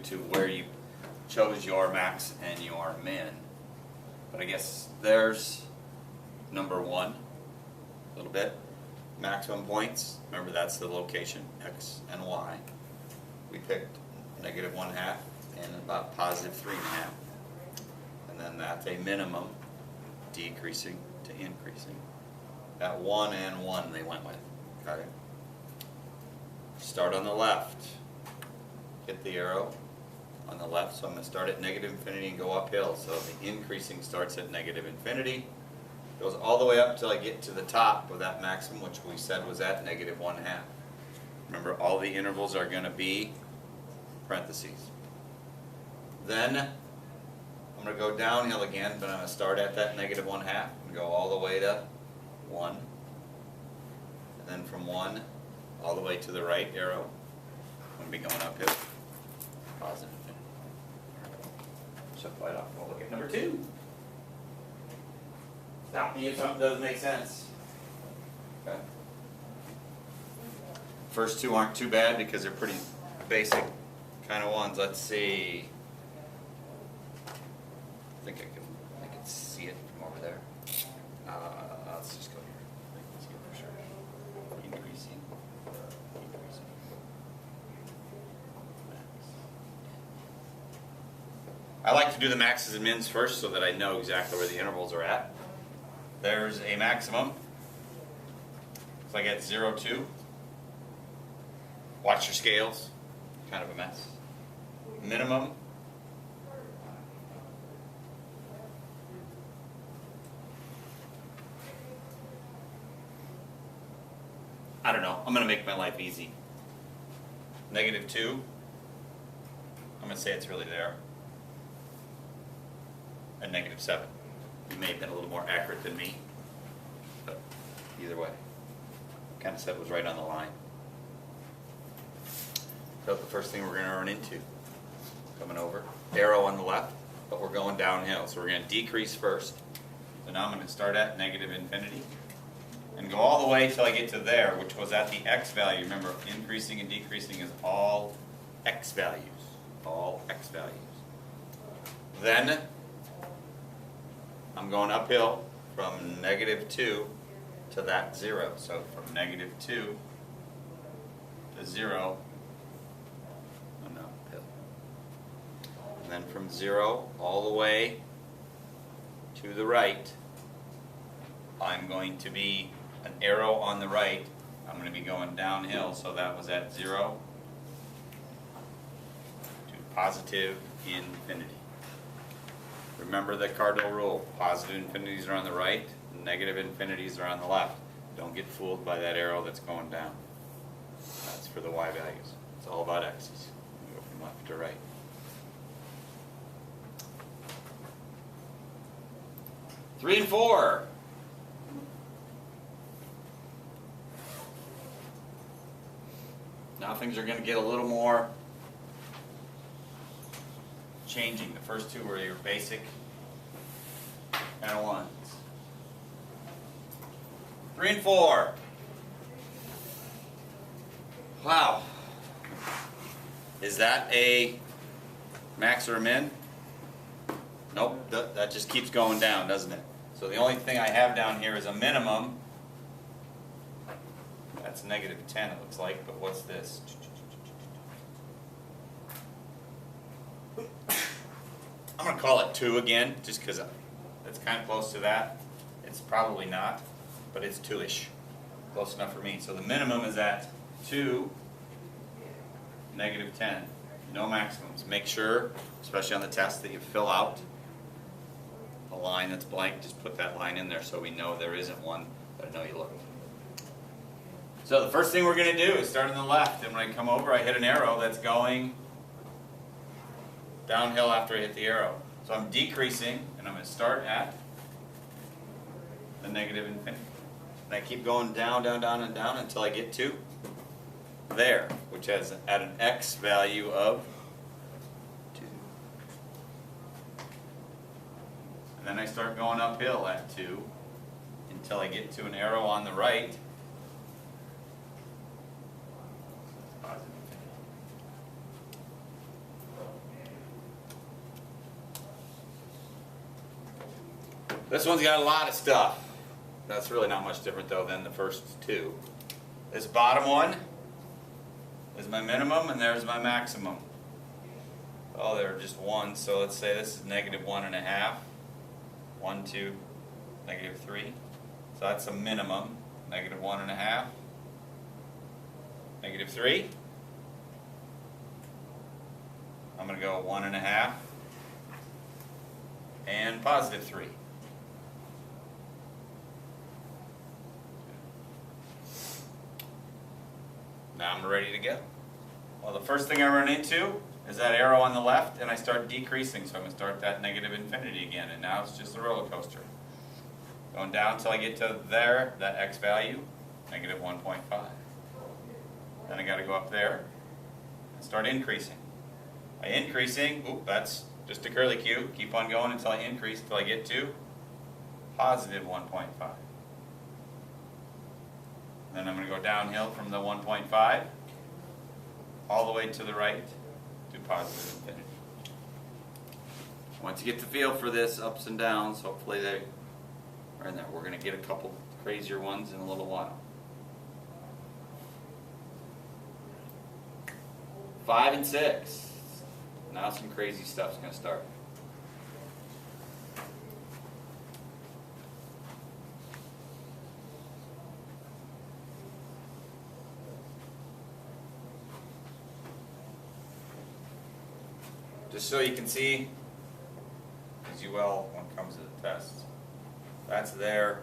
to where you chose your max and your min. But I guess there's number one, a little bit. Maximum points, remember that's the location, x and y. We picked -1/2 and about +3.5. And then that's a minimum, decreasing to increasing. That 1 and 1 they went with, okay? Start on the left. Hit the arrow on the left, so I'm going to start at -infinity and go uphill. So the increasing starts at -infinity, goes all the way up till I get to the top of that maximum, which we said was at -1/2. Remember, all the intervals are going to be parentheses. Then I'm going to go downhill again, but I'm going to start at that -1/2 and go all the way to 1. And then from 1 all the way to the right arrow, I'm going to be going uphill. Positive. Shut the light off. We'll look at number 2. Stop me if something doesn't make sense. Okay. First two aren't too bad because they're pretty basic kind of ones. Let's see. I think I can see it from over there. Let's just go here. Let's get for sure. Increasing. Decreasing. Max. I like to do the maxes and mins first so that I know exactly where the intervals are at. There's a maximum. Looks like it's 0, 2. Watch your scales. Kind of a mess. Minimum. I don't know. I'm going to make my life easy. -2. I'm going to say it's really there. And -7. You may have been a little more accurate than me, but either way, kind of said it was right on the line. So the first thing we're going to run into, coming over, arrow on the left, but we're going downhill. So we're going to decrease first. So now I'm going to start at -infinity and go all the way till I get to there, which was at the x value. Remember, increasing and decreasing is all x values. All x values. Then I'm going uphill from -2 to that 0. So from -2 to 0, I'm uphill. And then from 0 all the way to the right, I'm going to be an arrow on the right. I'm going to be going downhill, so that was at 0 to +infinity. Remember the cardinal rule. Positive infinities are on the right, negative infinities are on the left. Don't get fooled by that arrow that's going down. That's for the y values. It's all about x's. We go from left to right. Three and 4. Now things are going to get a little more changing. The first two were your basic kind of ones. 3 and 4. Wow. Is that a max or a min? Nope, that just keeps going down, doesn't it? So the only thing I have down here is a minimum. That's -10, it looks like, but what's this? I'm going to call it 2 again, just because it's kind of close to that. It's probably not, but it's 2-ish. Close enough for me. So the minimum is at 2, -10. No maximums. Make sure, especially on the test, that you fill out a line that's blank. Just put that line in there so we know there isn't one, but I know you looked. So the first thing we're going to do is start on the left, and when I come over I hit an arrow that's going downhill after I hit the arrow. So I'm decreasing, and I'm going to start at the -infinity. And I keep going down, down, down, and down until I get to there, which has at an x value of 2. And then I start going uphill at 2 until I get to an arrow on the right. This one's got a lot of stuff. That's really not much different though than the first two. This bottom one is my minimum and there's my maximum. Oh, they're just one, so let's say this is -1.5. 1, 2, -3. So that's a minimum. -1.5. -3. I'm going to go 1.5 and +3. Now I'm ready to go. Well, the first thing I run into is that arrow on the left, and I start decreasing. So I'm going to start that negative infinity again, and now it's just a roller coaster. Going down until I get to there, that x value, -1.5. Then I got to go up there and start increasing. By increasing, that's just a curly Q. Keep on going until I increase until I get to +1.5. Then I'm going to go downhill from the 1.5 all the way to the right to positive infinity. Once you get the feel for this, ups and downs, hopefully they are in there. We're going to get a couple crazier ones in a little while. 5 and 6. Now some crazy stuff's going to start. Just so you can see, as you will when it comes to the test, that's there,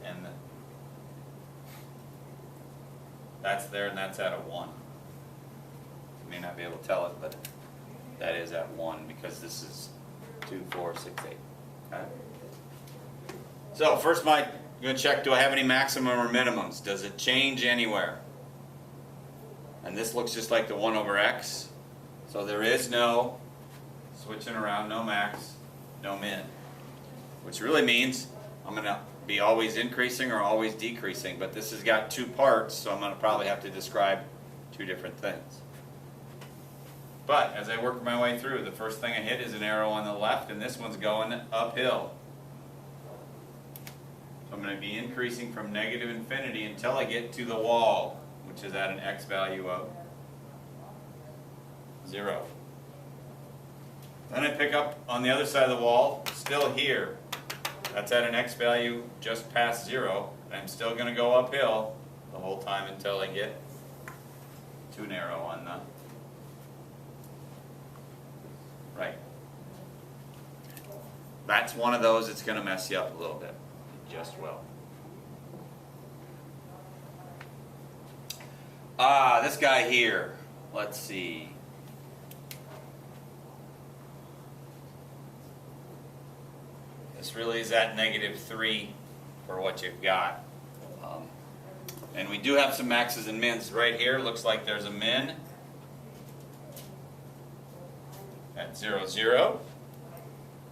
and that's there, and that's at a 1. You may not be able to tell it, but that is at 1 because this is 2, 4, 6, 8. Okay? So first I'm going to check, do I have any maximum or minimums? Does it change anywhere? And this looks just like the 1 over x. So there is no switching around, no max, no min. Which really means I'm going to be always increasing or always decreasing. But this has got 2 parts, so I'm going to probably have to describe 2 different things. But as I work my way through, the first thing I hit is an arrow on the left, and this one's going uphill. So I'm going to be increasing from negative infinity until I get to the wall, which is at an x value of 0. Then I pick up on the other side of the wall, still here. That's at an x value just past 0, and I'm still going to go uphill the whole time until I get to an arrow on the right. That's one of those that's going to mess you up a little bit. It just will. This guy here. Let's see. This really is at -3 for what you've got. And we do have some maxes and mins right here. Looks like there's a min at 0, 0.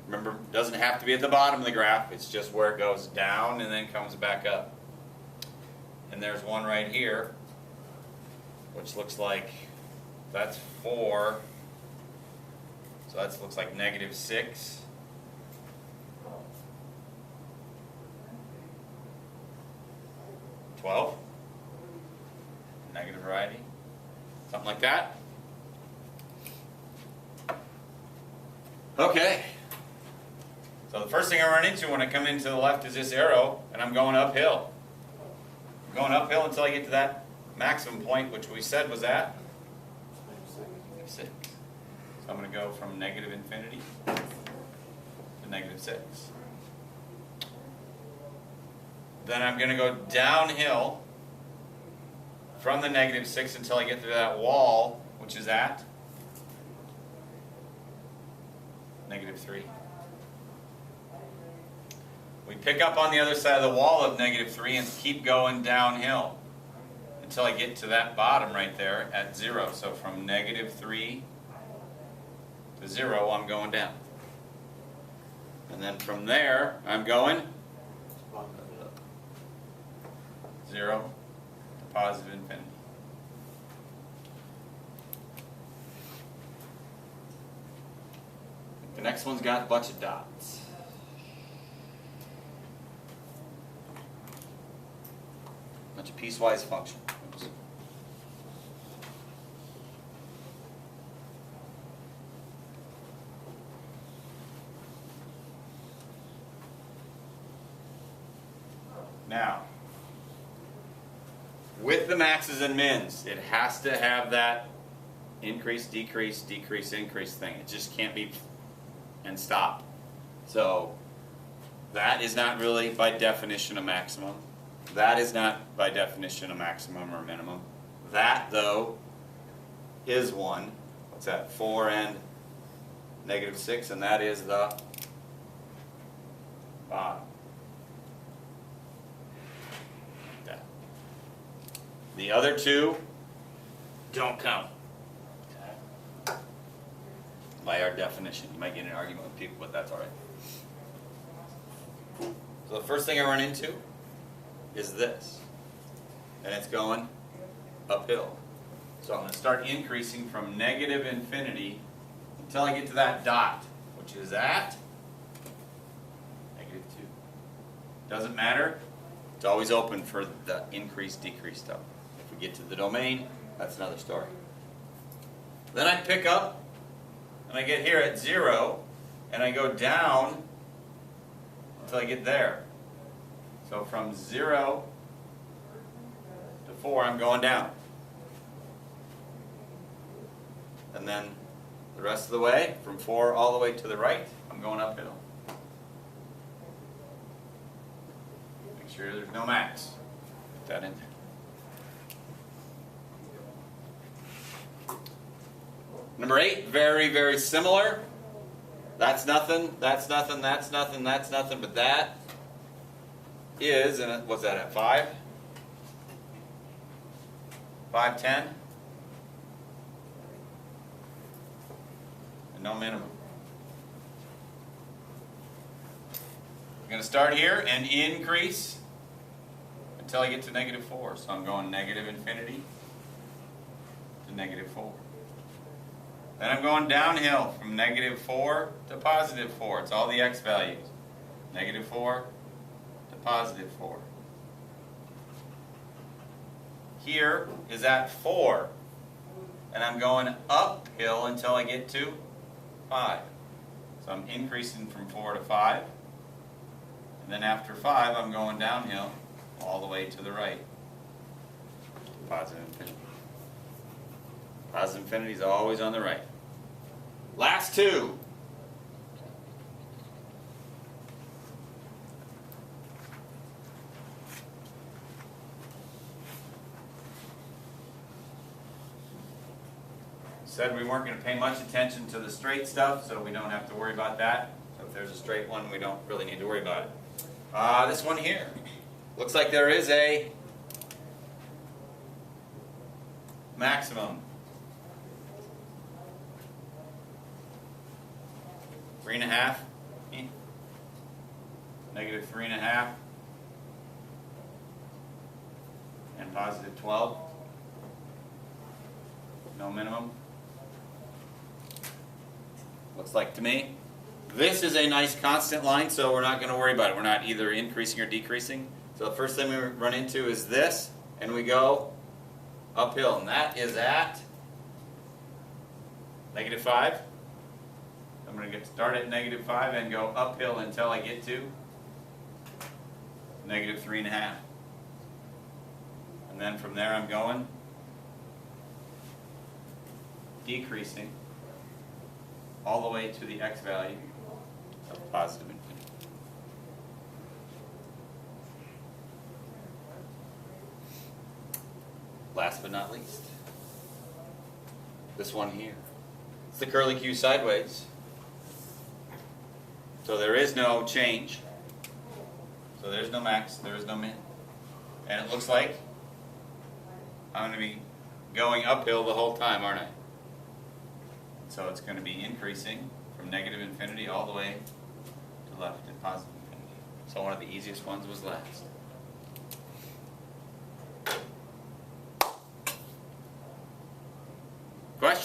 Remember, it doesn't have to be at the bottom of the graph. It's just where it goes down and then comes back up. And there's one right here, which looks like that's 4. So that looks like -6. $12. Negative variety. Something like that. Okay. So the first thing I run into when I come into the left is this arrow, and I'm going uphill. I'm going uphill until I get to that maximum point, which we said was at -6. So I'm going to go from negative infinity to -6. Then I'm going to go downhill from the -6 until I get to that wall, which is at -3. We pick up on the other side of the wall of -3 and keep going downhill until I get to that bottom right there at 0. So from -3 to 0, I'm going down. And then from there, I'm going 0 to positive infinity. The next one's got a bunch of dots. Bunch of piecewise function. Oops. Now, with the maxes and mins, it has to have that increase, decrease, decrease, increase thing. It just can't be and stop. So that is not really by definition a maximum. That is not by definition a maximum or minimum. That, though, is one. What's that? 4 and -6, and that is the bottom. Like that. The other two don't count. Okay. By our definition. You might get in an argument with people, but that's all right. So the first thing I run into is this, and it's going uphill. So I'm going to start increasing from negative infinity until I get to that dot, which is at -2. Doesn't matter. It's always open for the increase, decrease stuff. If we get to the domain, that's another story. Then I pick up, and I get here at 0, and I go down until I get there. So from 0 to 4, I'm going down. And then the rest of the way, from 4 all the way to the right, I'm going uphill. Make sure there's no max. Put that in there. Number 8, very, very similar. That's nothing, that's nothing, that's nothing, that's nothing, but that is, and what's that at 5? 510? And no minimum. I'm going to start here and increase until I get to -4. So I'm going negative infinity to -4. Then I'm going downhill from -4 to +4. It's all the x values. -4 to +4. Here is at 4. And I'm going uphill until I get to 5. So I'm increasing from 4 to 5. And then after 5, I'm going downhill all the way to the right. Positive infinity. Positive infinity is always on the right. Last two. Said we weren't going to pay much attention to the straight stuff, so we don't have to worry about that. So if there's a straight one, we don't really need to worry about it. This one here. Looks like there is a maximum. 3.5, -3.5, and +12. No minimum. Looks like to me. This is a nice constant line, so we're not going to worry about it. We're not either increasing or decreasing. So the first thing we run into is this, and we go uphill, and that is at -5. I'm going to get started at -5 and go uphill until I get to -3.5. And then from there I'm going decreasing all the way to the x value of positive infinity. Last but not least, this one here. It's the curly Q sideways. So there is no change. So there's no max, there is no min. And it looks like I'm going to be going uphill the whole time, aren't I? So it's going to be increasing from negative infinity all the way to left at positive infinity. So one of the easiest ones was last. Question?